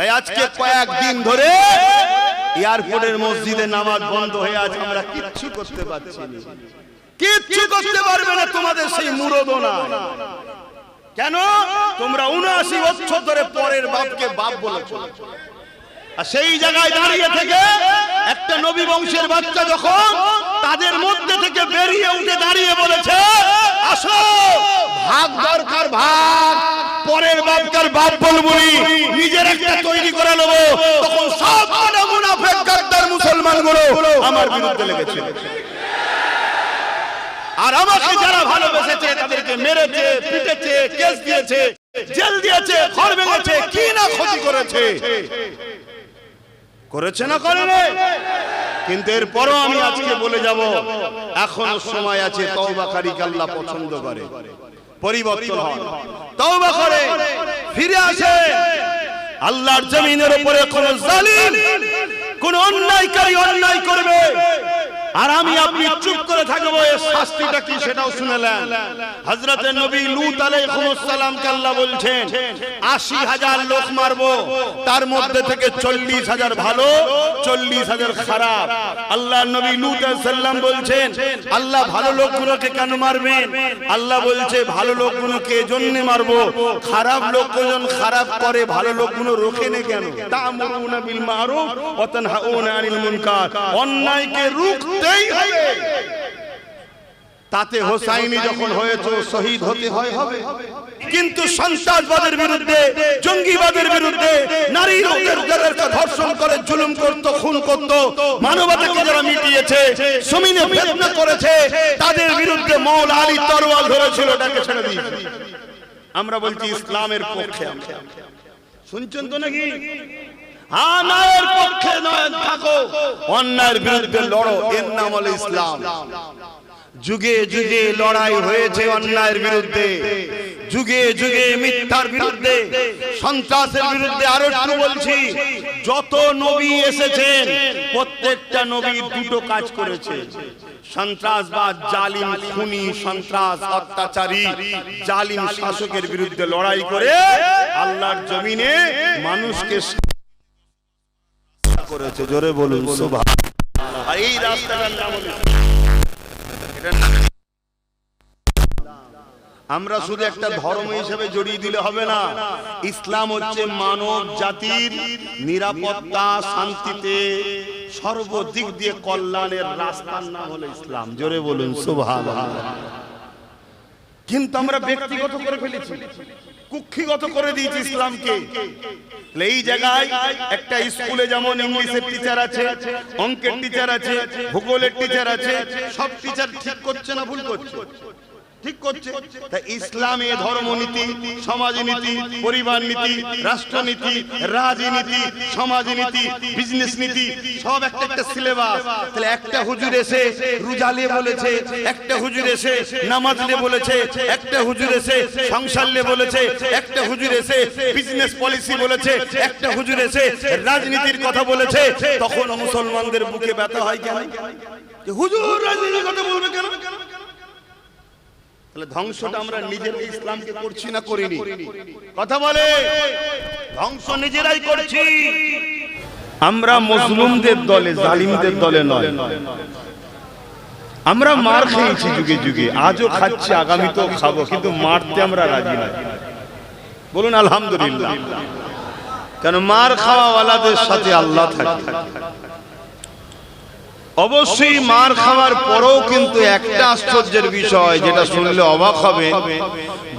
তাই আজকে কয়েকদিন ধরে এয়ারপোর্টের মসজিদে নামাজ বন্ধ হয়ে আছে, আমরা কিচ্ছু করতে পারছি না, কিচ্ছু করতে পারবে না, তোমাদের সেই মুরদও না। কেন? তোমরা 79 বছর ধরে পরের বাপকে বাপ বলেছো, আর সেই জায়গায় দাঁড়িয়ে থেকে একটা নবী বংশের বাচ্চা যখন তাদের মধ্যে থেকে বেরিয়ে উঠে দাঁড়িয়ে বলেছে, আসো ভাগ দরকার ভাগ, পরের বাপকার বাপ বলবো, নিজের একটা তৈরি করে নেবো, তখন সব মুনাফিক গাদ্দার মুসলমানগুলো আমার বিরুদ্ধে লেগেছে। আর আমাকে যারা ভালোবেসেছে তাদেরকে মেরেছে, পিটেছে, কেস দিয়েছে, জেল দিয়েছে, ঘর ভেঙেছে, কি না ক্ষতি করেছে, করেছে না করেনি? কিন্তু এরপরও আমি আজকে বলে যাব, এখনো সময় আছে, তওবাকারীকে আল্লাহ পছন্দ করে, পরিবর্তন হয়, তওবা করে ফিরে আসে। আল্লাহর জমিনের উপরে কোন জালিম, কোন অন্যায়কারী অন্যায় করবে আর আমি আপনি চুপ করে থাকবো, এর শাস্তিটা কি সেটাও শুনলেন। হযরত নবী লূত আলাইহিস সালামকে আল্লাহ বলছেন ৮০,০০০ লোক মারবো, তার মধ্যে থেকে ৪০,০০০ ভালো, ৪০,০০০ খারাপ। আল্লাহর নবী লূত আলাইহিস সালাম বলছেন, আল্লাহ ভালো লোকগুলোকে কেন মারবেন? আল্লাহ বলছে ভালো লোকগুলোকে এজন্য মারবো, খারাপ লোকজন খারাপ করে, ভালো লোকগুলো রোখেনে কেন? তা'মুরুনা বিল মা'রুফ ওয়া তানহাউনা আনিল মুনকার, অন্যায়কে রুখতেই হবে। তাতে হোসাইনি যখন হয়েছে শহীদ হতে হয় হবে, কিন্তু সন্ত্রাসবাদের বিরুদ্ধে, জঙ্গিবাদের বিরুদ্ধে, নারীদেরকে ধর্ষণ করে জুলুম করত, খুন করত, মানবতাকে যারা মিটিয়েছে, জমিনে ফিতনা করেছে, তাদের বিরুদ্ধে মওলা আলী তরোয়াল ধরেছিল, এটাকে ছেড়ে দিয়েছে। আমরা বলছি ইসলামের পক্ষে, শুনছেন তো নাকি? অন্যায়ের পক্ষে নয় থাকো, অন্যায়ের বিরুদ্ধে লড়ো, এর নাম হলো ইসলাম। যুগে যুগে লড়াই হয়েছে অন্যায়ের বিরুদ্ধে, যুগে যুগে মিথ্যার বিরুদ্ধে, সন্ত্রাসের বিরুদ্ধে। আরো একটু বলছি, যত নবী এসেছেন প্রত্যেকটা নবী দুটো কাজ করেছে, সন্ত্রাসবাদ, জালিম খুনি, সন্ত্রাস অত্যাচারী, জালিম শাসকের বিরুদ্ধে লড়াই করে আল্লাহর জমিনে মানুষকে করেছে। জোরে বলুন সুবহানাল্লাহ। আর এই রাস্তাটার নাম হলো, আমরা শুধু একটা ধর্ম হিসেবে জড়িয়ে দিলে হবে না। ইসলাম হচ্ছে মানব জাতির নিরাপত্তা, শান্তিতে, সর্বদিক দিয়ে কল্যাণের রাস্তার নাম হলো ইসলাম। জোরে বলুন সুবহানাল্লাহ। কিন্তু আমরা ব্যক্তিগত করে ফেলেছি, কুক্ষিগত করে দিয়েছি ইসলামকে। এই জায়গায় একটা স্কুলে যেমন ইংলিশের টিচার আছে, অঙ্কের টিচার আছে, ভূগোলের টিচার আছে, সব টিচার ঠিক করছে না ভুল করছে? ঠিক করছে। তাই ইসলামে ধর্মনীতি, সমাজনীতি, পরিবার নীতি, রাষ্ট্রনীতি, রাজনীতি, সমাজনীতি, বিজনেস নীতি, সব একটা একটা সিলেবাস। তাহলে একটা হুজুর এসে রোজালে বলেছে, একটা হুজুর এসে নামাজলে বলেছে, একটা হুজুর এসে সংসারলে বলেছে, একটা হুজুর এসে বিজনেস পলিসি বলেছে, একটা হুজুর এসে রাজনীতির কথা বলেছে, তখন মুসলমানদের বুকে ব্যথা হয় কেন? হুজুর রাজনীতির কথা বলবে কেন? তাহলে ধ্বংসটা আমরা নিজের ইসলামকে করছি না করিনি? কথা বলে, ধ্বংস নিজেরাই করছি। আমরা মুসলিমদের দলে, জালিমদের দলে নয়। আমরা মার খেয়েছি যুগে যুগে, আজও খাচ্ছি, আগামীতেও খাবো, কিন্তু মারতে আমরা রাজি নয়। বলুন আলহামদুলিল্লাহ। কেন? মার খাওয়াওয়ালাদের সাথে আল্লাহ থাকে। অবশ্যই মার খাওয়ার পরেও কিন্তু একটা আশ্চর্যের বিষয়, যেটা শুনলে অবাক হবে,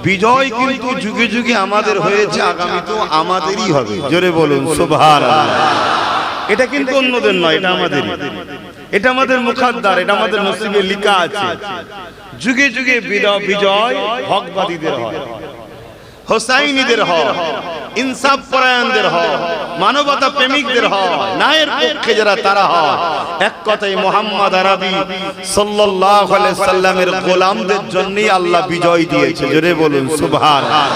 বিজয় কিন্তু যুগে যুগে আমাদের হয়েছে, আগামীতেও আমাদেরই হবে। জোরে বলুন সুবহানাল্লাহ। এটা কিন্তু অন্যদের নয়, এটা আমাদের, এটা আমাদের মুখাদ্দার, এটা আমাদের নসিবে লেখা আছে। যুগে যুগে বিজয় হকবাদীদের হয়, হোসাইনিদের হয়, ইনসাফ পরায়ণদের হয়, মানবতা প্রেমিকদের হয়, ন্যায়ের পক্ষে যারা তারা হয়। এক কথায় মুহাম্মদ আরবি সাল্লাল্লাহু আলাইহি সাল্লামের গোলামদের জন্যই আল্লাহ বিজয় দিয়েছে। জোরে বলুন সুবহানাল্লাহ।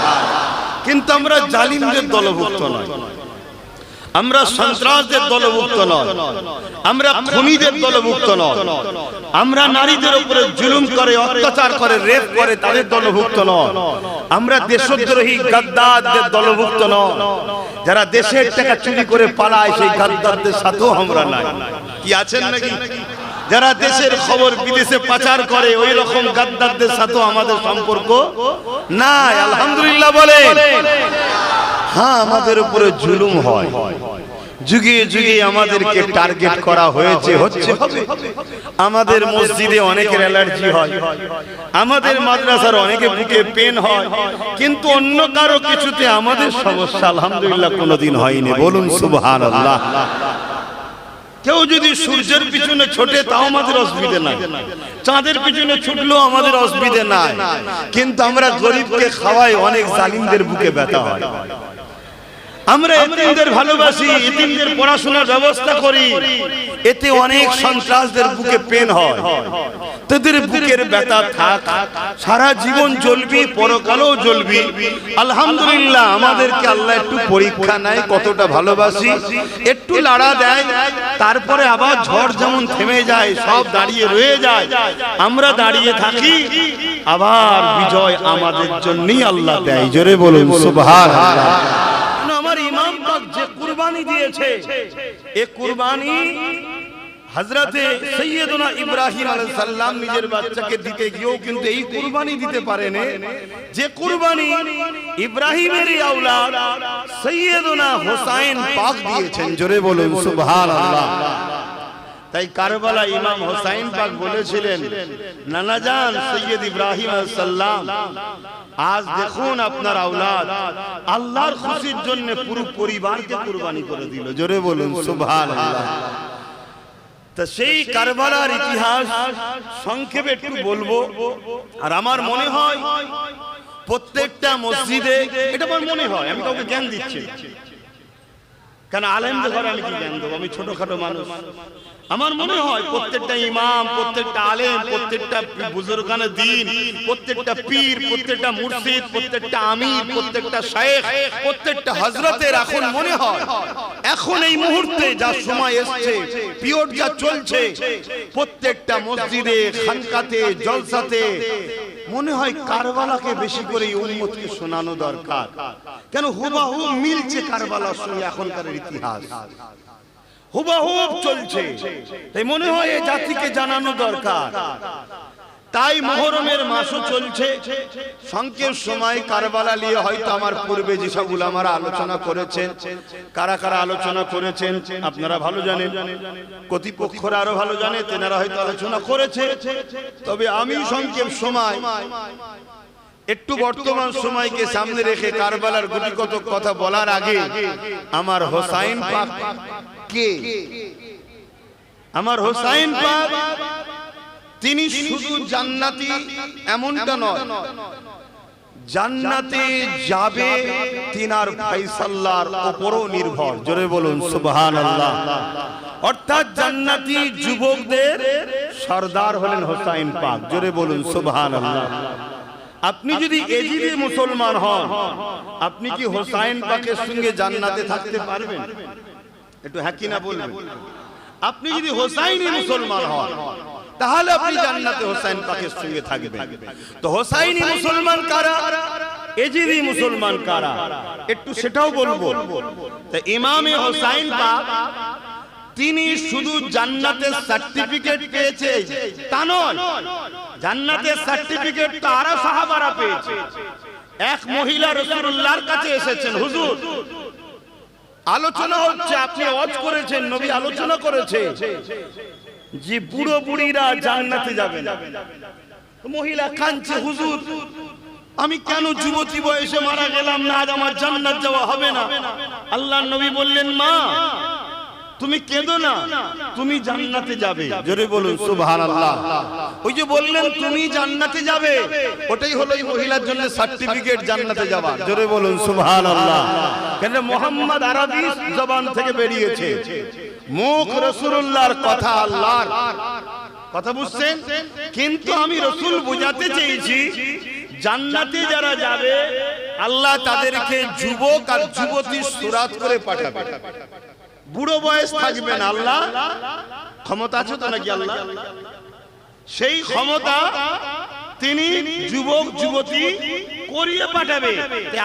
কিন্তু আমরা জালিমদের দলভুক্ত নয়, আমরা সন্ত্রাসদের দলভুক্ত নয়, আমরা খুনিদের দলভুক্ত নয়, আমরা নারীদের উপরে জুলুম করে অত্যাচার করে রেপ করে তাদের দলভুক্ত নয়, আমরা দেশদ্রোহী গাদ্দারদের দলভুক্ত নয়, যারা দেশের টাকা চুরি করে পালায় সেই গাদ্দারদের সাথেও আমরা নাই। কি আছেন নাকি? যারা দেশের খবর বিদেশে পাচার করে ওই রকম গাদ্দারদের সাথেও আমাদের সম্পর্ক নাই। আলহামদুলিল্লাহ বলেন। হ্যাঁ, আমাদের উপরে জুলুম হয়, যুগে যুগে আমাদেরকে টার্গেট করা হয়েছে, হচ্ছে, হবে। আমাদের মসজিদে অনেকের অ্যালার্জি হয়, আমাদের মাদ্রাসার অনেকে বুকে পেন হয়, কিন্তু অন্য কারো কিছুতে আমাদের সমস্যা আলহামদুলিল্লাহ কোনোদিন হয়নি। বলুন সুবহানাল্লাহ। কেউ যদি সূর্যের পিছনে ছোটে তাও আমাদের অসুবিধা নাই, চাঁদের পিছনে ছুটলেও আমাদের অসুবিধা নাই, কিন্তু আমরা গরিবকে খাওয়াই, অনেক জালিমদের বুকে ব্যথা হয়। আমরা এতিমদের ভালোবাসি, এতিমদের পড়াশোনার ব্যবস্থা করি, এতে অনেক সন্ত্রাসদের বুকে পেন হয়। তাদের বুকের ব্যথা থাক, সারা জীবন জ্বলবি, পরকালেও জ্বলবি। আলহামদুলিল্লাহ আমাদেরকে আল্লাহ একটু পরীক্ষা নেয়, কতটা ভালোবাসি, একটু লাড়া দেয়, তারপরে আবার ঝড় যেমন থেমে যায়, সব দাঁড়িয়ে রয়ে যায়, আমরা দাঁড়িয়ে থাকি, আবার বিজয় আমাদের জন্যই আল্লাহ দেয়। জোরে বলুন সুবহানাল্লাহ। আমার ইমাম পাক যে কুরবানি দিয়েছে, এই কুরবানি হযরতে সাইয়্যিদুনা ইব্রাহিম আলাইহিস সালাম নিজের বাচ্চাকে দিতে গিয়েও কিন্তু এই কুরবানি দিতে পারেন, যে কুরবানি ইব্রাহিমের আওলাদ সাইয়্যিদুনা হোসাইন পাক দিয়েছেন। জোরে বলুন সুবহানাল্লাহ। তাই কারবালা ইমাম হোসাইন পাক বলেছিলেন, নানা জান সৈয়দ ইব্রাহিম আলাইহিস সালাম, আজ দেখুন আপনার আওলাদ আল্লাহর খুশির জন্য পুরো পরিবারকে কুরবানি করে দিল। জোরে বলুন সুবহানাল্লাহ। তা সেই কারবালার ইতিহাস সংক্ষেপে একটু বলবো। আর আমার মনে হয় প্রত্যেকটা মসজিদে, এটা আমার মনে হয়, আমি কাউকে জ্ঞান দিচ্ছি, কেন আলেমদের ঘরে আমি কি জ্ঞান দেবো, আমি ছোটখাটো মানুষ। আমার মনে হয় প্রত্যেকটা ইমাম, প্রত্যেকটা আলেম, প্রত্যেকটা বুজুর্গানে দ্বীন, প্রত্যেকটা পীর, প্রত্যেকটা মুর্শিদ, প্রত্যেকটা আমির, প্রত্যেকটা শায়েখ, প্রত্যেকটা হযরতের এখন মনে হয়, এখন এই মুহূর্তে যা সময় এসেছে, পিরিয়ড যা চলছে, প্রত্যেকটা মসজিদে, খানকাতে, জলসাতে মনে হয় কারবালাকে বেশি করে উম্মতকে শোনানো দরকার। কেন হুবহু মিলছে কারবালার সঙ্গে এখনকার ইতিহাস, হুবহুব চলছে, তাই মনে হয় এই জাতিকে জানানো দরকার। তাই মুহররমের মাসও চলছে, সংক্ষেপ সময় কারবালা নিয়ে হয়তো আমার পূর্বে যেসব উলামারা আলোচনা করেছেন, কারা কারা আলোচনা করেছেন আপনারা ভালো জানেন, কর্তৃপক্ষরা আরো ভালো জানে, তেনারা হয়তো আলোচনা করেছে। তবে আমি সংক্ষেপ সময় একটু বর্তমান সময়কে সামনে রেখে কারবালার গুটি কত কথা বলার আগে আমার হোসাইন পাক কে, আমার হোসাইন পাক তিনি শুধু জান্নাতি এমনটা নয়, জান্নাতে যাবে তিনার ফায়সালার উপরও নির্ভর। জোরে বলুন সুবহানাল্লাহ। অর্থাৎ জান্নাতি যুবকদের সরদার হলেন হোসাইন পাক। জোরে বলুন সুবহানাল্লাহ। আপনি যদি এজিদে মুসলমান হন, আপনি কি হোসাইন পাকের সঙ্গে জান্নাতে থাকতে পারবেন? একটু হ্যাঁ কি না বলবেন। আপনি যদি হোসাইনি মুসলমান হন, তাহলে আপনি জান্নাতে হোসাইন পাকের সঙ্গে থাকবেন। তো হোসাইনি মুসলমান কারা, এজিদি মুসলমান কারা, একটু সেটাও বলবো। তো ইমামে হোসাইন পাক তিনি শুধু জান্নাতের সার্টিফিকেট পেয়েছে তা নয়, জান্নাতের সার্টিফিকেট তারা সাহাবারা পেয়েছে। এক মহিলা রাসূলুল্লাহর কাছে এসেছেন, হুজুর আলোচনা হচ্ছে, আপনি ওয়াজ করেছেন, নবী আলোচনা করেছে যে বুড়ো বুড়িরা জান্নাতে যাবে না। মহিলা কাঁদছে, হুজুর আমি কেন যুবতী বয়সে মারা গেলাম না, আজ আমার জান্নাত যাওয়া হবে না। আল্লাহর নবী বললেন, মা তুমি কেঁদো না, তুমি জান্নাতে যাবে। জোরে বলুন সুবহানাল্লাহ। ওই যে বললেন তুমি জান্নাতে যাবে, ওটাই হলো এই মহিলার জন্য সার্টিফিকেট জান্নাতে যাওয়া। জোরে বলুন সুবহানাল্লাহ। কেন মুহাম্মদ আরবি জবান থেকে বেরিয়েছে, মুখ রাসূলুল্লাহর কথা আল্লাহর কথা, বুঝছেন? কিন্তু আমি রাসূল বোঝাতে চেয়েছি জান্নাতে যারা যাবে আল্লাহ তাদেরকে যুবক আর যুবতী সুরাত করে পাঠাবে, বুড়ো বয়স থাকবে না। আল্লাহ ক্ষমতা আছে তো নাকি? আল্লাহ সেই ক্ষমতা তিনি যুবক যুবতী করিয়ে পাঠাবে।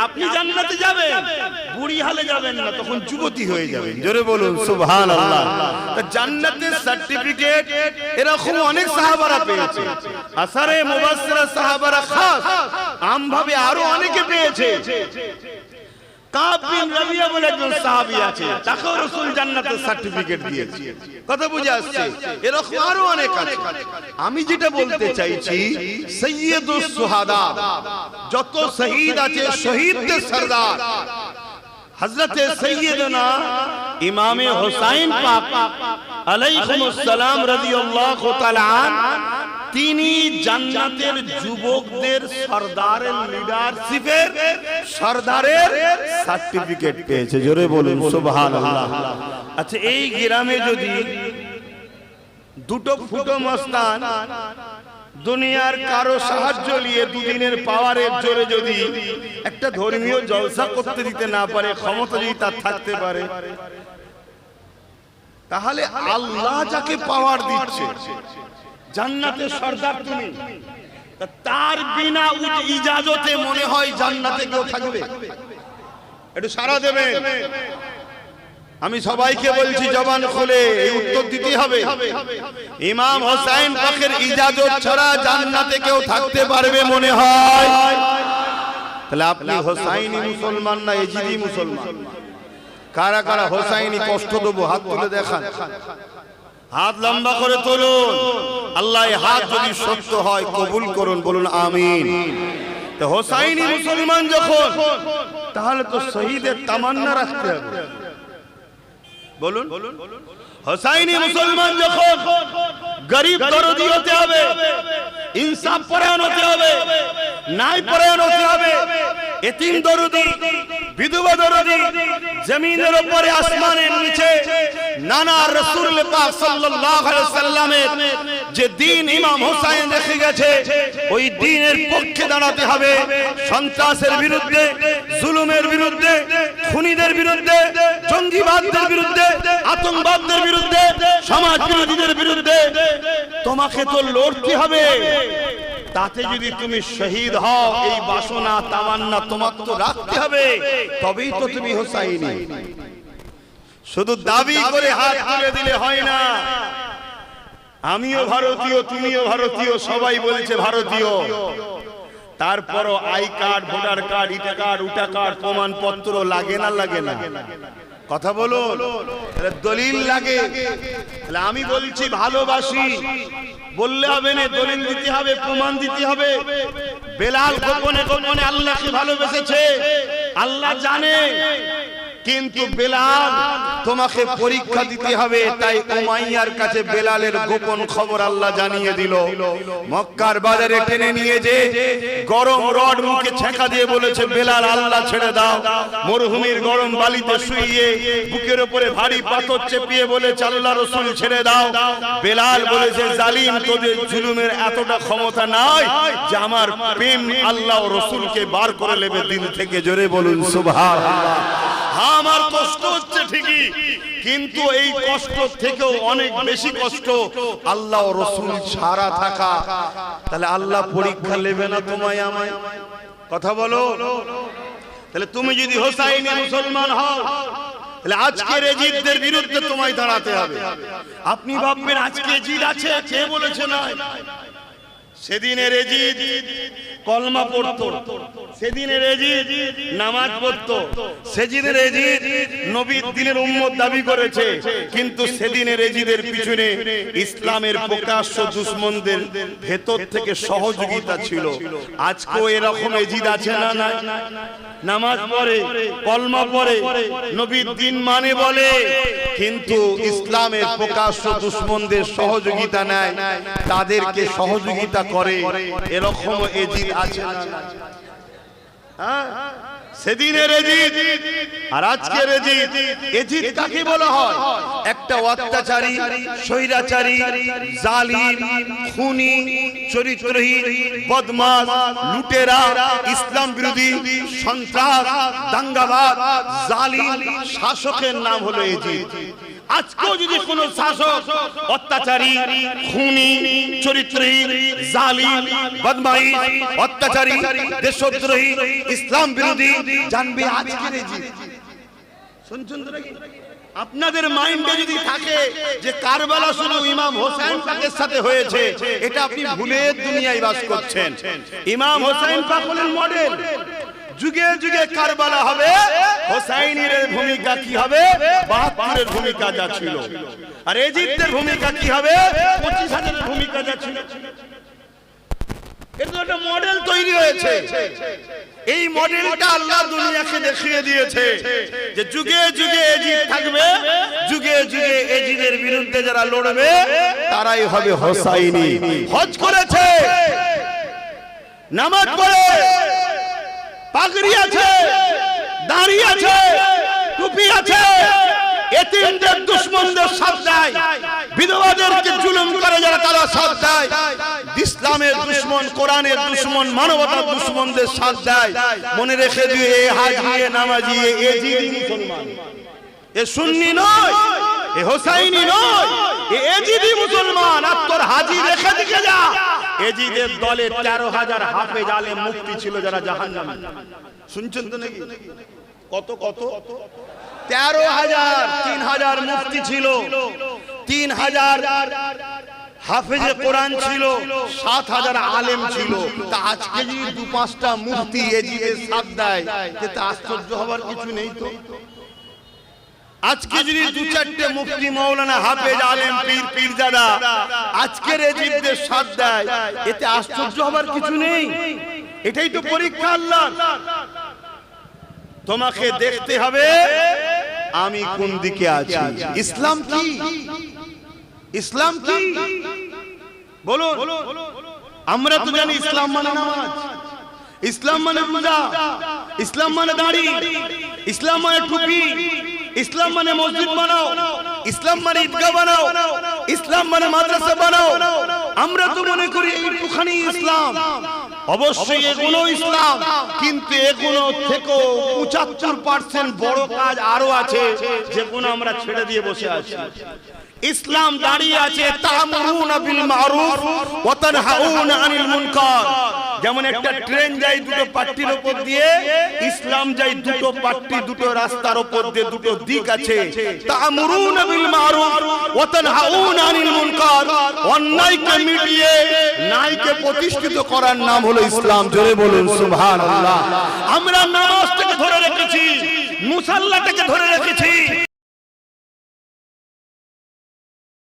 আপনি জান্নাতে যাবেন, বুড়ি হালে যাবেন না, তখন যুবতী হয়ে যাবেন। জোরে বলুন সুবহানাল্লাহ। জান্নাতের সার্টিফিকেট এরকম অনেক সাহাবারা পেয়েছে, আসারে মুবাশশিরা সাহাবারা খাস আমভাবে আরো অনেকে পেয়েছে। কাব বিন রাবিয়া বলে একজন সাহাবী আছে, তাকেও রাসূল জান্নাতের সার্টিফিকেট দিয়েছে। কথা বুঝে আসছে? এরকম আরো অনেক আছে। আমি যেটা বলতে চাইছি, সাইয়্যিদুস শুহাদা, যত শহীদ আছে শহীদদের সরদার হযরতে সাইয়্যিদনা ইমামে হুসাইন পাক আলাইহিমুস সালাম রাদিয়াল্লাহু তাআলা তিনি জান্নাতের যুবকদের সরদারের লিডারশিপের সরদারের সার্টিফিকেট পেয়েছে। জোরে বলুন সুবহানাল্লাহ। আচ্ছা, এই গ্রামে যদি দুটো ফুটো মস্তান দুনিয়ার কারো সাহায্য নিয়ে দুদিনের পাওয়ারের জোরে যদি একটা ধর্মীয় জলসা করতে দিতে না পারে, ক্ষমতা যদি তার থাকতে পারে, তাহলে আল্লাহ যাকে পাওয়ার দিচ্ছে, জান্নাতের সরদার তুমি, তার বিনা ইজাজতে মনে হয় জান্নাতে কেউ থাকবে? একটু সাড়া দেবে। আমি সবাইকে বলছি, জবান খুলে এই উত্তর দিতে হবে। ইমাম হোসেন পাকের ইজাজত ছাড়া জান্নাতে কেউ থাকতে পারবে মনে হয়? তাহলে আপনি হোসাইনি মুসলমান না এজিদি মুসলমান? কারা কারা হোসাইনি কষ্ট দেবো হাত তুলে দেখান। হাত লম্বা করে তুলুন। আল্লাহ হাত যদি সত্য হয় কবুল করুন, বলুন আমিন। তো হোসাইনি মুসলমান যখন, তাহলে তো শহীদের তামান্না রাখতে হবে। বলুন, হোসাইনি মুসলমান যখন, গরিব দরদি হতে হবে, ইনসাফ পরায়ণ হতে হবে, ন্যায় পরায়ণ হতে হবে, এতিম দরদি, বিধবা দরদি, জমিনের উপরে আসমানের নিচে নানা রাসূল পাক সাল্লাল্লাহু আলাইহি ওয়াসাল্লামের যে দ্বীন ইমাম হোসেন রেখে গেছে, ওই দ্বীনের পক্ষে দাঁড়াতে হবে। সন্ত্রাসের বিরুদ্ধে, জুলুমের বিরুদ্ধে, খুনিদের বিরুদ্ধে, জঙ্গিবাদদের বিরুদ্ধে, আতঙ্কবাদদের বিরুদ্ধে, সমাজ বিরোধীদের বিরুদ্ধে তোমাকে তো লড়তে হবে। তাতে যদি তুমি শহীদ হও, এই বাসনা তামান্না তোমার তো রাখতে হবে, তবেই তো তুমি হোসাইনি। শুধু দাবি করে হাত তুলে দিলে হয় না। আমিও ভারতীয়, তুমিও ভারতীয়, সবাই বলছে ভারতীয়, তারপরও আই কার্ড, ভোটার কার্ড, ইটা কার্ড, উটা কার্ড, প্রমাণপত্র লাগে না? লাগে না? কথা বলো, দলিল লাগে। আমি বলছি ভালোবাসি বললে হবে না, দলিল দিতে হবে, প্রমাণ দিতে হবে। বেলাল গোপনে গোপনে আল্লাহকে ভালোবেসেছে, আল্লাহ জানে, কিন্তু বেলাল তোমাকে পরীক্ষা দিতে হবে। তাই উমাইয়ার কাছে বেলালের গোপন খবর আল্লাহ জানিয়ে দিল। মক্কার বাজারে টেনে নিয়ে যে গরম রড মুখে ছেঁকা দিয়ে বলেছে, বেলাল আল্লাহ ছেড়ে দাও। মরুভূমির গরম বালিতে শুইয়ে বুকের উপরে ভারী পাথর চেপিয়ে বলেছে, আল্লাহ রাসূল ছেড়ে দাও। বেলাল বলেছে, জালিম, তোদের জুলুমের এতটা ক্ষমতা নাই যে আমার প্রেম আল্লাহ ও রাসূলকে বার করে নেবে দিল থেকে। জোরে বলুন সুবহানাল্লাহ। আমার কষ্ট হচ্ছে ঠিকই, কিন্তু এই কষ্ট থেকেও অনেক বেশি কষ্ট আল্লাহ ও রাসূল ছাড়া থাকা। তাহলে আল্লাহ পরীক্ষা নেবে না তোমায় আমায়? কথা বলো। তাহলে তুমি যদি হোসাইনি মুসলমান হও, তাহলে আজকের এজিদদের বিরুদ্ধে তোমায় দাঁড়াতে হবে। আপনি ভাববেন আজকে এজিদ আছে, কে বলেছে না? সেদিনের এজিদ কলমা পড়তো, সেদিনের এজিদ নামাজ পড়তো, সেদিনের এজিদ নবীর দ্বীনের উম্মত দাবি করেছে, কিন্তু সেদিনের এজিদের পিছনে ইসলামের প্রকাশ্য দুশমনদের ভেতর থেকে সহযোগিতা ছিল। আজকেও এরকম এজিদ আছে না? না, নামাজ পড়ে, কলমা পড়ে, নবীর দ্বীন মানে বলে, কিন্তু ইসলামের প্রকাশ্য দুশমনদের সহযোগিতা নেয়, তাদেরকে সহযোগিতা করে। এরকম এজিদ আছে না? সেদিনের এজিদ আর আজকের এজিদ। এজিদ কাকে বলা হয়? একটা অত্যাচারী, স্বৈরাচারী, জালিম, খুনি, চরিত্রহীন, বদমাশ, লুটেরা, ইসলাম বিরোধী, সন্ত্রাস, দাঙ্গাবাজ, জালিম শাসকের নাম হলো এজিদ। আজকেও যদি কোন শাসক অত্যাচারী, খুনি, চরিত্রহীন, জালিম, বদমাইশ, অত্যাচারী, দেশদ্রোহী, ইসলাম বিরোধী, জানবে আজকের এজিদ। শুনছেন তো নাকি? আপনাদের মাইন্ডে যদি থাকে যে কারবালা শুধু ইমাম হোসেন পাকের সাথে হয়েছে, এটা আপনি ভুলে দুনিয়ায় বাস করছেন। ইমাম হোসেন পাক হলেন মডেল। যুগে যুগে কারবালা হবে, হোসাইনের ভূমিকা কি হবে? ৭২-এর ভূমিকা যা ছিল। আর এজিদের ভূমিকা কি হবে? ২৫,০০০-এর ভূমিকা যা ছিল। এটা একটা মডেল তৈরি হয়েছে। এই মডেলটা আল্লাহ দুনিয়াকে দেখিয়ে দিয়েছে যে যুগে যুগে এজিদ থাকবে, যুগে যুগে এজিদের বিরুদ্ধে যারা লড়বে তারাই হবে হোসাইনি। হজ করেছে, নামাজ পড়ে, পাগড়ি আছে, দাড়ি আছে, টুপি আছে, এতিমদের দুশমনদের সাথ দেয়, বিধবাদেরকে জুলুম করে যারা তারা সাথ দেয়, ইসলামের দুশমন, কোরআনের দুশমন, মানবতার দুশমনদের সাথ দেয়। মনে রেখে দিয়ে এ হাজি, এ নামাজি, এ এজিদি মুসলমান, এ সুন্নি নয়, এ হোসাইনি নয়, এ এজিদি মুসলমান। আর তোর হাজি রেখে দিকে যা, এজিদের দলে ১৩,০০০ হাফেজ আলেম মুফতি ছিল যারা জাহান্নামী। শুনছেন তো নাকি? কত কত? ১৩,০০০, ৩,০০০ মুফতি ছিল, ৩,০০০ হাফেজে কোরআন ছিল, ৭,০০০ আলেম ছিল। তা আজকে যদি ২-৫টা মুফতি এজিদের সাথ দেয়, এতে আশ্চর্য হবার কিছু নেই তো। আজকে যদি ২-৪টে মুফতি, মাওলানা, হাফেজ, আলেম, পীর, পীরজাদা আজকের এজিদের সাথ দেয়, এতে আশ্চর্য হবার কিছু নেই। এটাই তো পরীক্ষা আল্লাহ। তোমাকে দেখতে হবে আমি কোন দিকে আছি। ইসলাম কি? ইসলাম কি বলুন? আমরা তো জানি ইসলাম মানে নামাজ, ইসলাম মানে রোজা, ইসলাম মানে দাড়ি, ইসলাম মানে টুপি, ইসলাম মানে মসজিদ বানাও, ইসলাম মানে ঈদগাহ বানাও, ইসলাম মানে মাদ্রাসা বানাও। আমরা তো মনে করি এইটুখানি ইসলাম। অবশ্যই এগুলো ইসলাম, কিন্তু এগুলো থেকেও ৭৫% বড় কাজ আরো আছে, যেগুলো আমরা ছেড়ে দিয়ে বসে আছি। ইসলাম দাঁড়িয়ে আছে তা'মুরুনা বিল মারুফ ওয়া তানহাউনা আনিল মুনকার। যেমন একটা ট্রেন যায় দুটো পাট্টির উপর দিয়ে, ইসলাম যায় দুটো পাট্টি, দুটো রাস্তার উপর দিয়ে, দুটো দিক আছে। তা'মুরুনা বিল মারুফ ওয়া তানহাউনা আনিল মুনকার। অন্যায়কে মিটিয়ে ন্যায়কে প্রতিষ্ঠিত করার নাম হলো ইসলাম। জোরে বলুন সুবহানাল্লাহ। আমরা নামাজটাকে ধরে রেখেছি, মুসাল্লাটাকে ধরে রেখেছি।